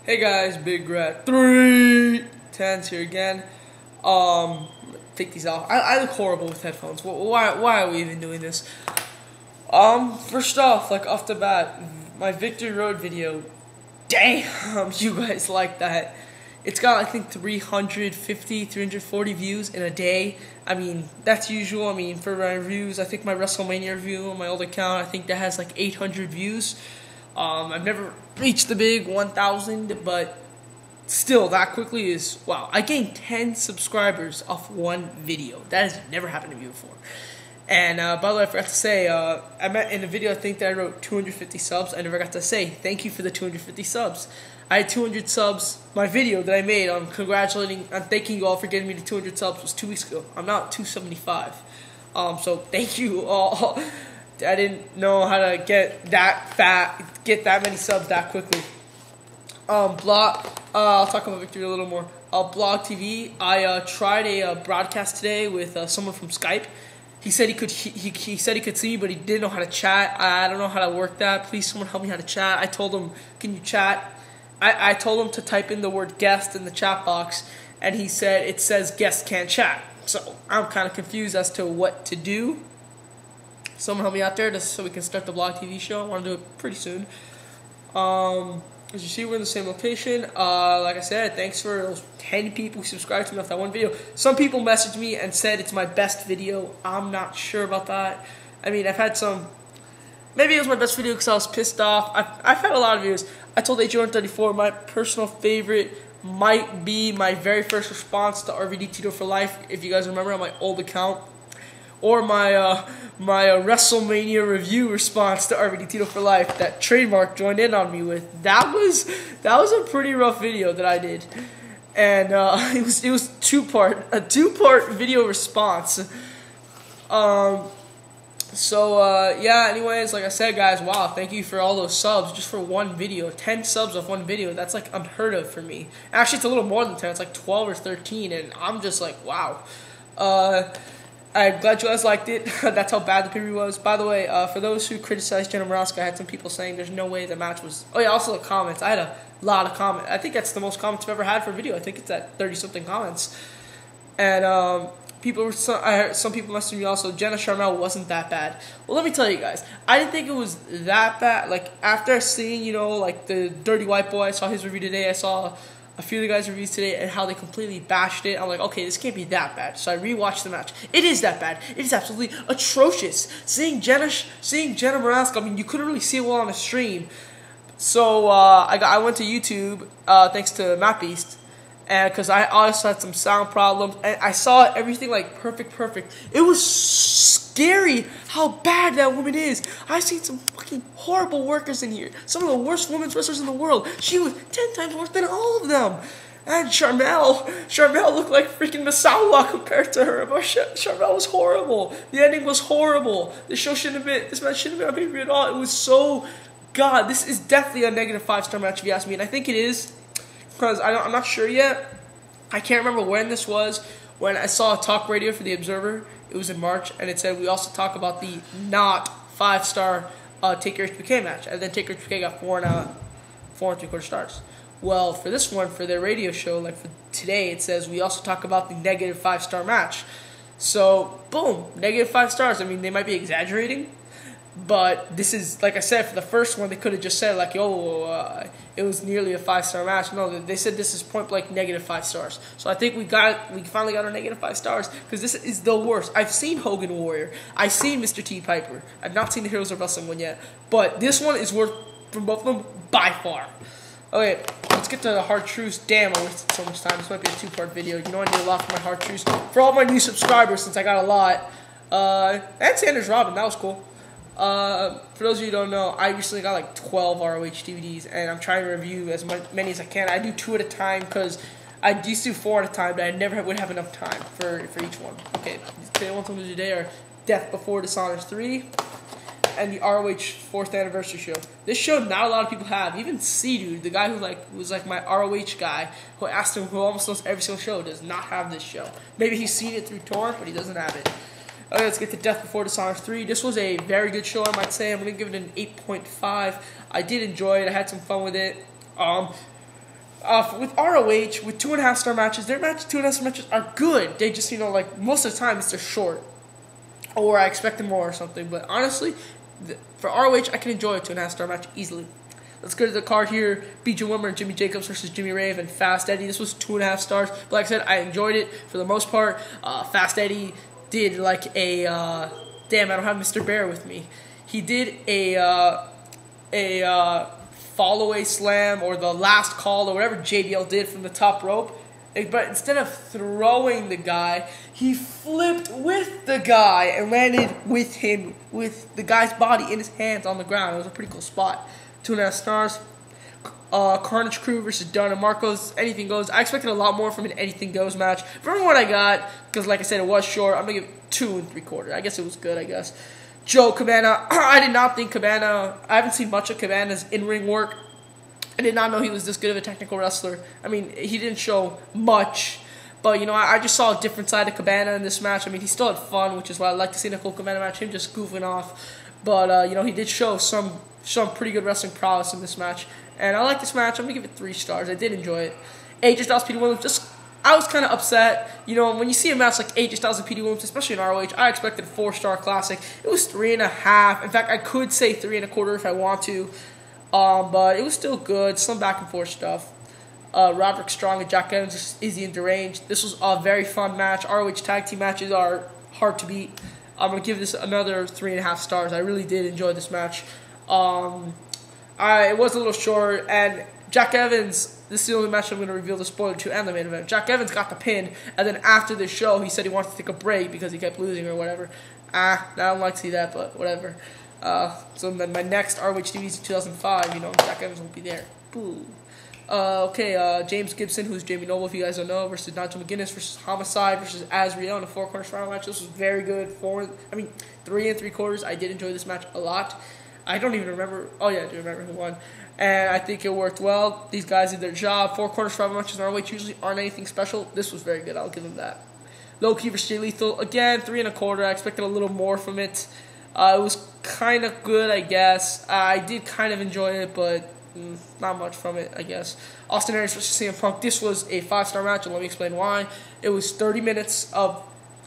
Hey guys, Bigrat310 here again. Take these off. I look horrible with headphones. Why are we even doing this? First off, like off the bat, my Victory Road video. Damn, you guys like that. It's got, I think, 340 views in a day. I mean, that's usual. I mean, for my reviews, I think my WrestleMania review on my old account, I think that has like 800 views. I've never reached the big 1,000, but still, that quickly is, wow. I gained 10 subscribers off one video. That has never happened to me before. And, by the way, I forgot to say, I met in a video, I think that I wrote 250 subs. I never got to say thank you for the 250 subs. I had 200 subs. My video that I made on congratulating and thanking you all for getting me to 200 subs was 2 weeks ago. I'm now at 275. So thank you all. I didn't know how to get that many subs that quickly. I'll talk about Victory a little more. Blog TV. I tried a broadcast today with someone from Skype. He said he could see me, but he didn't know how to chat. I don't know how to work that. Please, someone help me how to chat. I told him, can you chat? I told him to type in the word guest in the chat box, and he said it says guest can't chat. So I'm kind of confused as to what to do. Someone help me out there so we can start the Blog TV show. I want to do it pretty soon. As you see, we're in the same location. Like I said, thanks for those 10 people who subscribed to me off that one video. Some people messaged me and said it's my best video. I'm not sure about that. I mean, I've had some... Maybe it was my best video because I was pissed off. I've had a lot of views. I told H134 my personal favorite might be my very first response to RVD Tito for Life, if you guys remember, on my old account. Or my WrestleMania review response to RVD Tito for Life that Trademark joined in on me with. That was a pretty rough video that I did, and it was a two-part video response. Yeah. Anyways, like I said, guys, wow, thank you for all those subs just for one video. 10 subs off one video. That's like unheard of for me. Actually, it's a little more than 10. It's like 12 or 13, and I'm just like, wow. I'm glad you guys liked it. That's how bad the preview was. By the way, for those who criticized Jenna Morasca, I had some people saying there's no way the match was... Oh, yeah, also the comments. I had a lot of comments. I think that's the most comments I've ever had for a video. I think it's at 30-something comments. And I heard some people messaging me also, Jenna Sharmell wasn't that bad. Well, let me tell you guys, I didn't think it was that bad. Like, after seeing, you know, like the Dirty White Boy, I saw his review today. I saw a few of the guys' reviews today and how they completely bashed it. I'm like, okay, this can't be that bad. So I rewatched the match. It is that bad. It is absolutely atrocious. Seeing Jenna Morasca, I mean, you couldn't really see it well on the stream. So I went to YouTube, thanks to Matt Beast, and because I also had some sound problems, and I saw everything like perfect. It was scary how bad that woman is. I've seen some fucking horrible workers in here. Some of the worst women's wrestlers in the world. She was 10 times worse than all of them. And Sharmell looked like freaking Mamaluke compared to her. But Sharmell was horrible. The ending was horrible. This match shouldn't have been on pay-per-view at all. It was so... God, this is definitely a negative 5-star match if you ask me. And I think it is, because I'm not sure yet. I can't remember when this was. When I saw a talk radio for The Observer, it was in March, and it said we also talk about the not 5-star Taker HBK match, and then Taker HBK got 4 3/4 stars. Well, for this one, for their radio show, like for today, it says we also talk about the negative 5-star match. So, boom, negative 5 stars. I mean, they might be exaggerating, but this is, like I said, for the first one, they could have just said, like, yo, it was nearly a 5-star match. No, they said this is point blank negative 5 stars. So I think we finally got our negative 5 stars, because this is the worst. I've seen Hogan Warrior. I've seen Mr. T. Piper. I've not seen the Heroes of Wrestling one yet. But this one is worth from both of them by far. Okay, let's get to the Hardtruths. Damn, I wasted so much time. This might be a 2-part video. You know I did a lot for my Hardtruths. For all my new subscribers, since I got a lot. And Sanders Robin, that was cool. For those of you who don't know, I recently got like 12 ROH DVDs, and I'm trying to review as many as I can. I do 2 at a time, because I used to do 4 at a time, but I never would have enough time for each one. Okay, the ones I'm going to do today are Death Before Dishonor 3 and the ROH 4th anniversary show. This show not a lot of people have. Even C-Dude, the guy who was my ROH guy, who asked him, who almost knows every single show, does not have this show. Maybe he's seen it through torrent, but he doesn't have it. Okay, let's get to Death Before Dishonor 3. This was a very good show, I might say. I'm going to give it an 8.5. I did enjoy it. I had some fun with it. with ROH, with 2.5-star matches, their 2.5-star matches are good. They just, like, most of the time it's they're short. Or I expected more or something. But honestly, for ROH, I can enjoy a 2.5-star match easily. Let's go to the card here. BJ Whitmer and Jimmy Jacobs versus Jimmy Rave and Fast Eddie. This was 2.5 stars. But like I said, I enjoyed it for the most part. Fast Eddie did like a... damn, I don't have Mr. Bear with me. He did a fall-away slam or the last call or whatever JBL did from the top rope. But instead of throwing the guy, he flipped with the guy and landed with him, with the guy's body in his hands on the ground. It was a pretty cool spot. 2.5 stars. Carnage Crew versus Dunn and Marcos. Anything goes. I expected a lot more from an Anything Goes match. From what I got, because like I said, it was short, I'm going to give it 2 3/4. I guess it was good, I guess. Joe Cabana. I did not think Cabana... I haven't seen much of Cabana's in-ring work. I did not know he was this good of a technical wrestler. I mean, he didn't show much. But, I just saw a different side of Cabana in this match. I mean, he still had fun, which is why I like to see in a Colt Cabana match. Him just goofing off. But, he did show some pretty good wrestling prowess in this match. And I like this match. I'm going to give it 3 stars. I did enjoy it. AJ Styles, Petey Williams, I was kind of upset. When you see a match like AJ Styles and Petey Williams, especially in ROH, I expected a 4-star classic. It was 3.5. In fact, I could say 3 1/4 if I want to. But it was still good. Some back and forth stuff. Roderick Strong and Jack Evans versus Izzy and Deranged. This was a very fun match. ROH tag team matches are hard to beat. I'm going to give this another 3.5 stars. I really did enjoy this match. It was a little short, and Jack Evans, this is the only match I'm going to reveal the spoiler to and the main event. Jack Evans got the pin, and then after the show, he said he wanted to take a break because he kept losing or whatever. I don't like to see that, but whatever. So then my next ROH DVD is in 2005, Jack Evans won't be there. Boo. James Gibson, who's Jamie Noble, if you guys don't know, versus Nigel McGuinness versus Homicide versus Azrieal in a 4-corner final match. This was very good. 3 3/4. I did enjoy this match a lot. I don't even remember. Oh, yeah, I do remember who won. And I think it worked well. These guys did their job. 4-corner survival matches in ROH usually aren't anything special. This was very good. I'll give them that. Low Key versus Jay Lethal. Again, 3 1/4. I expected a little more from it. It was kind of good, I guess. I did kind of enjoy it, but not much from it, I guess. Austin Aries versus CM Punk. This was a 5-star match, and let me explain why. It was 30 minutes of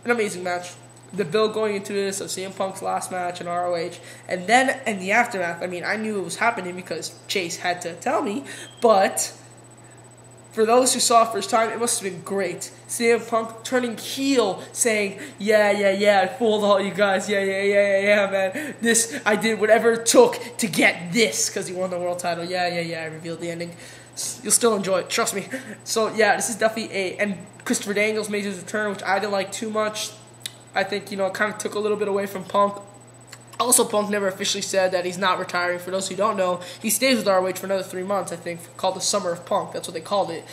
an amazing match. The build going into this of CM Punk's last match in ROH, and then in the aftermath, I mean, I knew it was happening because Chase had to tell me, but for those who saw it first time, it must have been great. CM Punk turning heel, saying, yeah, I fooled all you guys, yeah, man. I did whatever it took to get this, because he won the world title, yeah, I revealed the ending. You'll still enjoy it, trust me. So, yeah, this is definitely and Christopher Daniels made his return, which I didn't like too much. I think, it kind of took a little bit away from Punk. Also, Punk never officially said that he's not retiring. For those who don't know, he stays with ROH for another 3 months, I think, called the Summer of Punk. That's what they called it.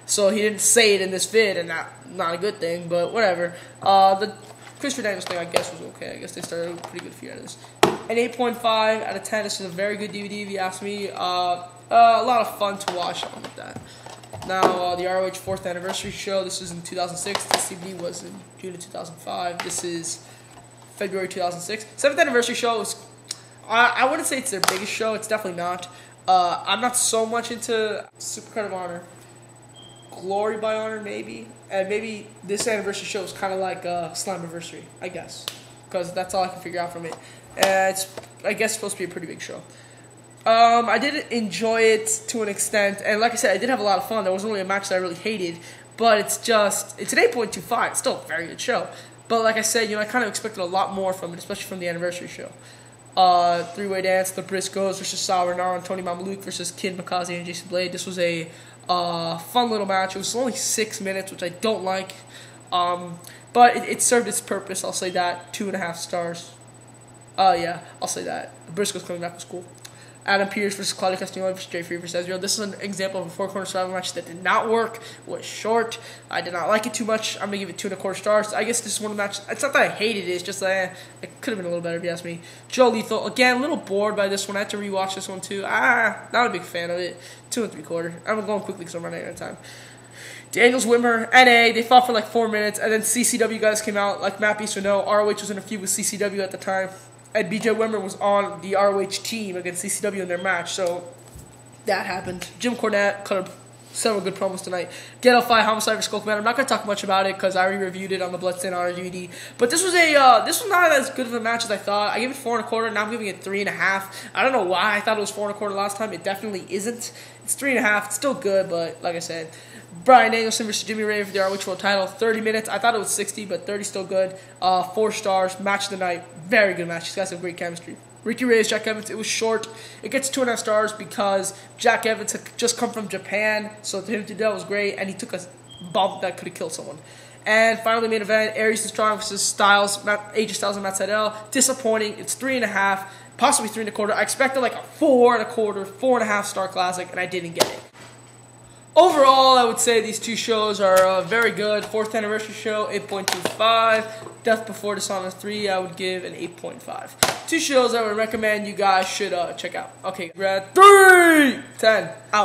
So he didn't say it in this vid, and not a good thing, but whatever. The Christopher Daniels thing, I guess, was okay. I guess they started a pretty good feud out of this. An 8.5 out of 10. This is a very good DVD, if you ask me. A lot of fun to watch on with that. Now, the ROH 4th anniversary show. This is in 2006. This DVD was in June of 2005. This is February 2006. 7th anniversary show is, I wouldn't say it's their biggest show. It's definitely not. I'm not so much into Supercard of Honor. Glory by Honor, maybe. And maybe this anniversary show is kind of like Slammiversary, I guess. Because that's all I can figure out from it. It's, I guess, supposed to be a pretty big show. I did enjoy it to an extent, and like I said, I did have a lot of fun. There wasn't really a match that I really hated, but it's an 8.25. It's still a very good show. But like I said, I kind of expected a lot more from it, especially from the anniversary show. 3-way dance, the Briscoes versus Rinauro and Tony Mamaluke versus Kid Mikaze and Jason Blade. This was a fun little match. It was only 6 minutes, which I don't like, but it served its purpose. I'll say that. 2.5 stars. Yeah, I'll say that. The Briscoes coming back was cool. Adam Pearce versus Claudio Castagnoli versus Jay Free versus Azrieal. This is an example of a 4-corner survival match that did not work. Was short. I did not like it too much. I'm going to give it 2 1/4 stars. I guess this is one of the matches. It's not that I hated it. It's just that it could have been a little better if you ask me. Joe Lethal. Again, a little bored by this one. I had to rewatch this one too. Not a big fan of it. 2 3/4. I'm going quickly because I'm running out of time. Daniels, Whitmer, NA, they fought for like 4 minutes, and then CCW guys came out. Like Matt Beast would know, ROH was in a feud with CCW at the time. And BJ Whitmer was on the ROH team against CCW in their match, so that happened. Jim Cornette cut a several good promos tonight. Get Out fight, Homicide vs. Colt. I'm not going to talk much about it because I already reviewed it on the Bloodstained Honor DVD. But this was not as good of a match as I thought. I gave it 4 1/4. Now I'm giving it 3 1/2. I don't know why I thought it was 4 1/4 last time. It definitely isn't. It's 3 1/2. It's still good, but like I said, Bryan Danielson versus Jimmy Rave for the ROH World Title. 30 minutes. I thought it was 60, but 30 still good. 4 stars. Match of the night. Very good match. These guys have great chemistry. Ricky Reyes, Jack Evans, it was short. It gets 2.5 stars because Jack Evans had just come from Japan, so to him to do that was great, and he took a bump that could have killed someone. And finally, main event, Aries and Strong versus Styles, AJ Styles and Matt Sydal. Disappointing. It's 3 1/2, possibly 3 1/4. I expected like a 4 1/4, 4 1/2 star classic, and I didn't get it. Overall, I would say these two shows are very good. 4th anniversary show, 8.25. Death Before Dishonor 3, I would give an 8.5. 2 shows I would recommend you guys should check out. Okay, Bigrat310 out.